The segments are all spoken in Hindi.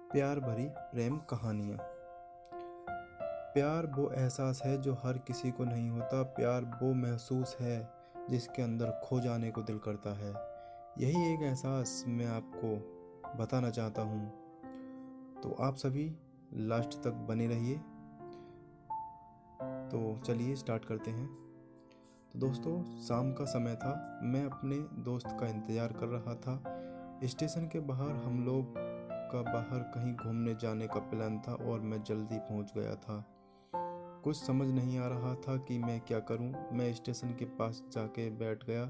प्यार भरी प्रेम कहानियाँ। प्यार वो एहसास है जो हर किसी को नहीं होता। प्यार वो महसूस है जिसके अंदर खो जाने को दिल करता है। यही एक एहसास मैं आपको बताना चाहता हूँ। तो आप सभी लास्ट तक बने रहिए। तो चलिए स्टार्ट करते हैं। तो दोस्तों, शाम का समय था। मैं अपने दोस्त का इंतज़ार कर रहा था। स्टेशन के बाहर हम लोग का बाहर कहीं घूमने जाने का प्लान था और मैं जल्दी पहुंच गया था। कुछ समझ नहीं आ रहा था कि मैं क्या करूं। मैं स्टेशन के पास जाके बैठ गया।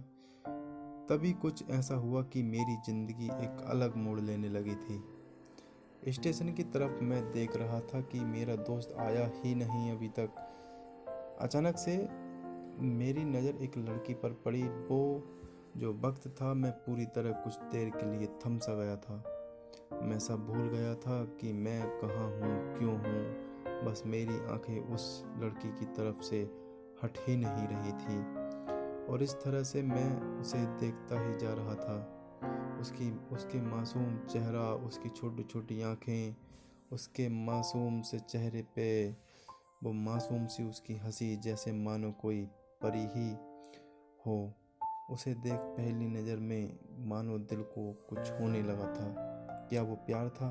तभी कुछ ऐसा हुआ कि मेरी ज़िंदगी एक अलग मोड़ लेने लगी थी। स्टेशन की तरफ मैं देख रहा था कि मेरा दोस्त आया ही नहीं अभी तक। अचानक से मेरी नज़र एक लड़की पर पड़ी। वो जो वक्त था, मैं पूरी तरह कुछ देर के लिए थम सा गया था। मैं सब भूल गया था कि मैं कहाँ हूँ, क्यों हूँ। बस मेरी आंखें उस लड़की की तरफ से हट ही नहीं रही थी और इस तरह से मैं उसे देखता ही जा रहा था। उसके मासूम चेहरा, उसकी छोटी छोटी आंखें, उसके मासूम से चेहरे पे वो मासूम सी उसकी हंसी, जैसे मानो कोई परी ही हो। उसे देख पहली नज़र में मानो दिल को कुछ होने लगा था। क्या वो प्यार था?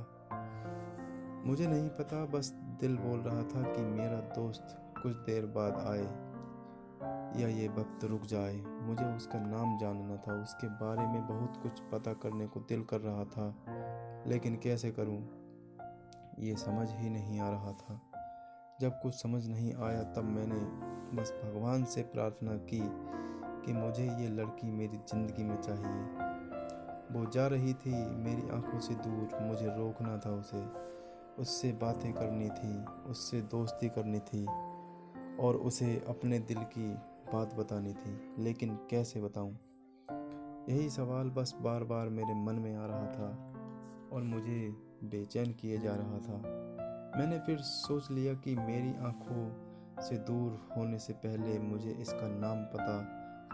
मुझे नहीं पता, बस दिल बोल रहा था कि मेरा दोस्त कुछ देर बाद आए या ये वक्त रुक जाए। मुझे उसका नाम जानना था, उसके बारे में बहुत कुछ पता करने को दिल कर रहा था, लेकिन कैसे करूं ये समझ ही नहीं आ रहा था। जब कुछ समझ नहीं आया तब मैंने बस भगवान से प्रार्थना की कि मुझे ये लड़की मेरी ज़िंदगी में चाहिए। वो जा रही थी मेरी आंखों से दूर। मुझे रोकना था उसे, उससे बातें करनी थी, उससे दोस्ती करनी थी और उसे अपने दिल की बात बतानी थी, लेकिन कैसे बताऊं? यही सवाल बस बार बार मेरे मन में आ रहा था और मुझे बेचैन किए जा रहा था। मैंने फिर सोच लिया कि मेरी आंखों से दूर होने से पहले मुझे इसका नाम पता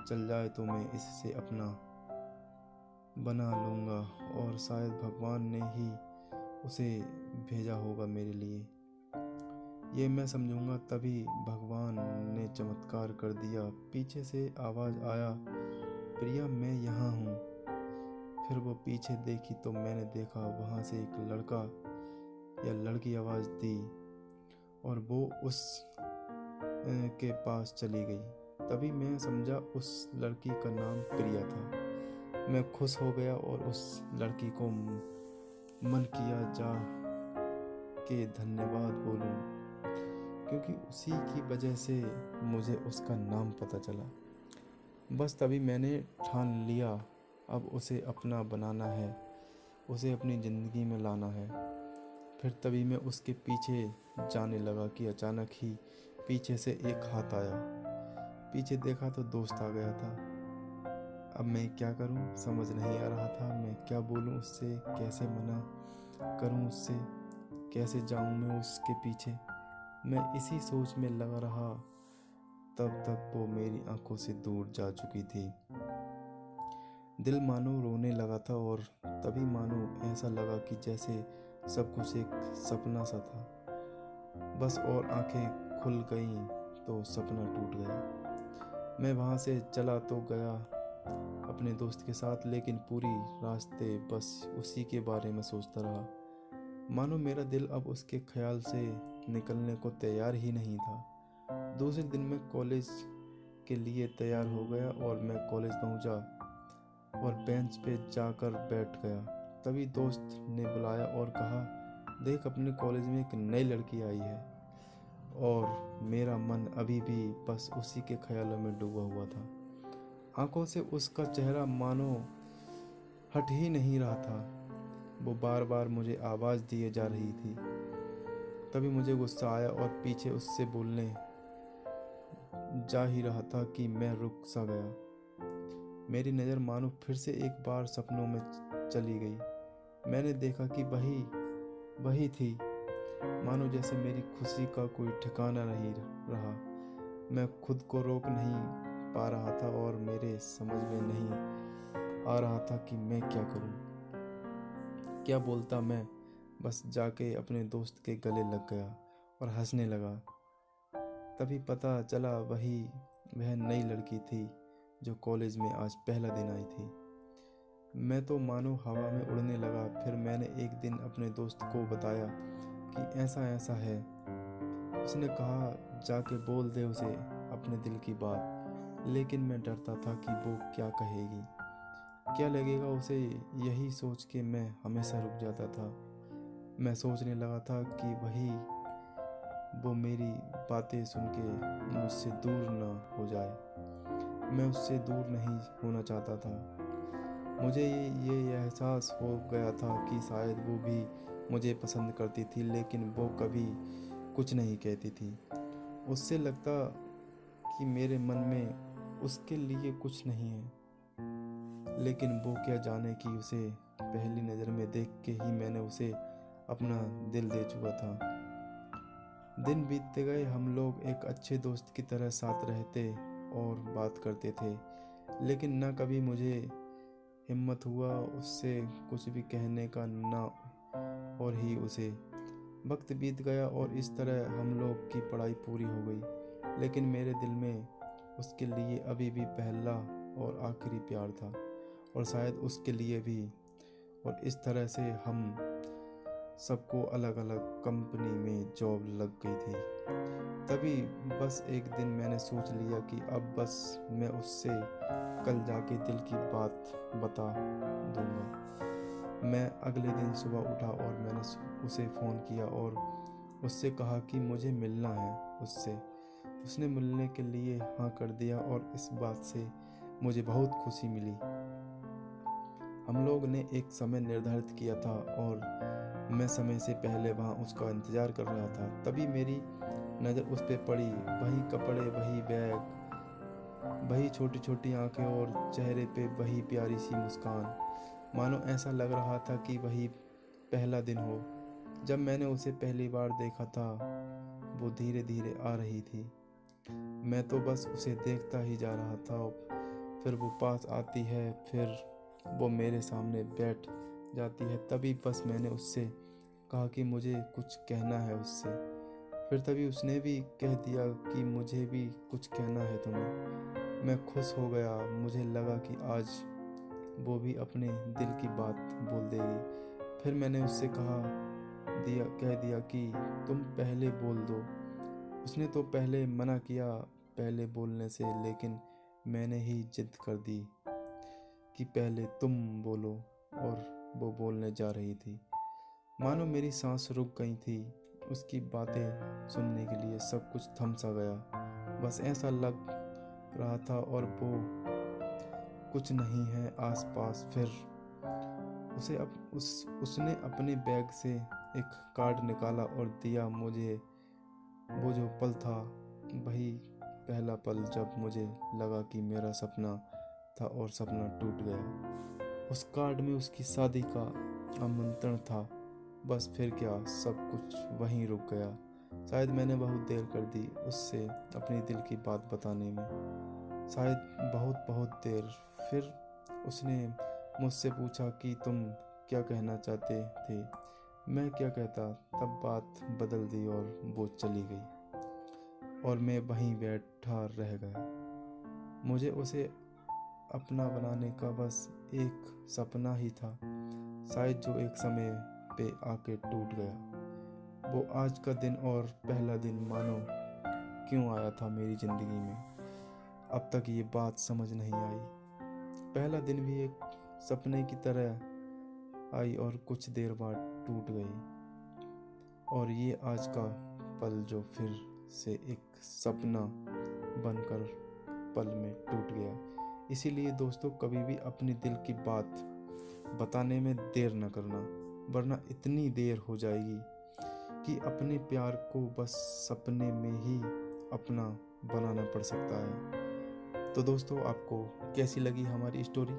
चल जाए तो मैं इससे अपना बना लूँगा और शायद भगवान ने ही उसे भेजा होगा मेरे लिए, ये मैं समझूंगा। तभी भगवान ने चमत्कार कर दिया। पीछे से आवाज़ आया, प्रिया मैं यहाँ हूँ। फिर वो पीछे देखी तो मैंने देखा वहाँ से एक लड़का या लड़की आवाज़ दी और वो उस के पास चली गई। तभी मैं समझा उस लड़की का नाम प्रिया था। मैं खुश हो गया और उस लड़की को मन किया जा के धन्यवाद बोलूं, क्योंकि उसी की वजह से मुझे उसका नाम पता चला। बस तभी मैंने ठान लिया, अब उसे अपना बनाना है, उसे अपनी ज़िंदगी में लाना है। फिर तभी मैं उसके पीछे जाने लगा कि अचानक ही पीछे से एक हाथ आया। पीछे देखा तो दोस्त आ गया था। अब मैं क्या करूं समझ नहीं आ रहा था। मैं क्या बोलूं उससे, कैसे मना करूं उससे, कैसे जाऊं मैं उसके पीछे। मैं इसी सोच में लगा रहा। तब तक वो मेरी आंखों से दूर जा चुकी थी। दिल मानो रोने लगा था और तभी मानो ऐसा लगा कि जैसे सब कुछ एक सपना सा था बस, और आंखें खुल गईं तो सपना टूट गया। मैं वहाँ से चला तो गया अपने दोस्त के साथ, लेकिन पूरी रास्ते बस उसी के बारे में सोचता रहा। मानो मेरा दिल अब उसके ख्याल से निकलने को तैयार ही नहीं था। दूसरे दिन मैं कॉलेज के लिए तैयार हो गया और मैं कॉलेज पहुंचा और बेंच पे जाकर बैठ गया। तभी दोस्त ने बुलाया और कहा, देख अपने कॉलेज में एक नई लड़की आई है। और मेरा मन अभी भी बस उसी के ख्यालों में डूबा हुआ था। आंखों से उसका चेहरा मानो हट ही नहीं रहा था। वो बार बार मुझे आवाज़ दिए जा रही थी। तभी मुझे गुस्सा आया और पीछे उससे बोलने जा ही रहा था कि मैं रुक सा गया। मेरी नज़र मानो फिर से एक बार सपनों में चली गई। मैंने देखा कि वही थी। मानो जैसे मेरी खुशी का कोई ठिकाना नहीं रहा। मैं खुद को रोक नहीं पा रहा था और मेरे समझ में नहीं आ रहा था कि मैं क्या करूं, क्या बोलता मैं। बस जाके अपने दोस्त के गले लग गया और हंसने लगा। तभी पता चला वह नई लड़की थी जो कॉलेज में आज पहला दिन आई थी। मैं तो मानो हवा में उड़ने लगा। फिर मैंने एक दिन अपने दोस्त को बताया कि ऐसा ऐसा है। उसने कहा जाके बोल दे उसे अपने दिल की बात। लेकिन मैं डरता था कि वो क्या कहेगी, क्या लगेगा उसे। यही सोच के मैं हमेशा रुक जाता था। मैं सोचने लगा था कि वो मेरी बातें सुन के मुझसे दूर न हो जाए। मैं उससे दूर नहीं होना चाहता था। मुझे ये एहसास हो गया था कि शायद वो भी मुझे पसंद करती थी, लेकिन वो कभी कुछ नहीं कहती थी। उससे लगता कि मेरे मन में उसके लिए कुछ नहीं है। लेकिन वो क्या जाने कि उसे पहली नज़र में देख के ही मैंने उसे अपना दिल दे चुका था। दिन बीतते गए। हम लोग एक अच्छे दोस्त की तरह साथ रहते और बात करते थे, लेकिन न कभी मुझे हिम्मत हुआ उससे कुछ भी कहने का, ना और ही उसे। वक्त बीत गया और इस तरह हम लोग की पढ़ाई पूरी हो गई, लेकिन मेरे दिल में उसके लिए अभी भी पहला और आखिरी प्यार था, और शायद उसके लिए भी। और इस तरह से हम सबको अलग अलग कंपनी में जॉब लग गई थी। तभी बस एक दिन मैंने सोच लिया कि अब बस मैं उससे कल जाके दिल की बात बता दूंगा। मैं अगले दिन सुबह उठा और मैंने उसे फ़ोन किया और उससे कहा कि मुझे मिलना है उससे। उसने मिलने के लिए हाँ कर दिया और इस बात से मुझे बहुत खुशी मिली। हम लोग ने एक समय निर्धारित किया था और मैं समय से पहले वहाँ उसका इंतज़ार कर रहा था। तभी मेरी नज़र उस पर पड़ी। वही कपड़े, वही बैग, वही छोटी छोटी आंखें और चेहरे पे वही प्यारी सी मुस्कान। मानो ऐसा लग रहा था कि वही पहला दिन हो जब मैंने उसे पहली बार देखा था। वो धीरे धीरे आ रही थी। मैं तो बस उसे देखता ही जा रहा था। फिर वो पास आती है, फिर वो मेरे सामने बैठ जाती है। तभी बस मैंने उससे कहा कि मुझे कुछ कहना है उससे। फिर तभी उसने भी कह दिया कि मुझे भी कुछ कहना है तुम्हें। मैं खुश हो गया। मुझे लगा कि आज वो भी अपने दिल की बात बोल देगी। फिर मैंने उससे कह दिया कि तुम पहले बोल दो। उसने तो पहले मना किया पहले बोलने से, लेकिन मैंने ही जिद कर दी कि पहले तुम बोलो। और वो बोलने जा रही थी। मानो मेरी सांस रुक गई थी। उसकी बातें सुनने के लिए सब कुछ थम सा गया। बस ऐसा लग रहा था और वो कुछ नहीं है आसपास। फिर उसने अपने बैग से एक कार्ड निकाला और दिया मुझे। वो जो पल था वही पहला पल जब मुझे लगा कि मेरा सपना था और सपना टूट गया। उस कार्ड में उसकी शादी का आमंत्रण था। बस फिर क्या, सब कुछ वहीं रुक गया। शायद मैंने बहुत देर कर दी उससे अपनी दिल की बात बताने में, शायद बहुत बहुत देर। फिर उसने मुझसे पूछा कि तुम क्या कहना चाहते थे। मैं क्या कहता। तब बात बदल दी और वो चली गई और मैं वहीं बैठा रह गया। मुझे उसे अपना बनाने का बस एक सपना ही था, शायद जो एक समय पे आके टूट गया। वो आज का दिन और पहला दिन मानो क्यों आया था मेरी ज़िंदगी में, अब तक ये बात समझ नहीं आई। पहला दिन भी एक सपने की तरह आई और कुछ देर बाद टूट गई। और ये आज का पल जो फिर से एक सपना बनकर पल में टूट गया। इसीलिए दोस्तों, कभी भी अपनी दिल की बात बताने में देर न करना, वरना इतनी देर हो जाएगी कि अपने प्यार को बस सपने में ही अपना बनाना पड़ सकता है। तो दोस्तों, आपको कैसी लगी हमारी स्टोरी?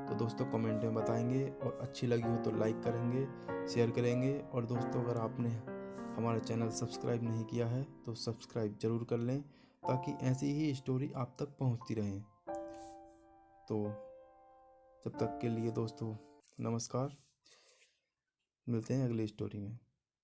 तो दोस्तों कमेंट में बताएंगे, और अच्छी लगी हो तो लाइक करेंगे, शेयर करेंगे। और दोस्तों, अगर आपने हमारा चैनल सब्सक्राइब नहीं किया है तो सब्सक्राइब ज़रूर कर लें, ताकि ऐसी ही स्टोरी आप तक पहुंचती रहे। तो जब तक के लिए दोस्तों, नमस्कार। मिलते हैं अगली स्टोरी में।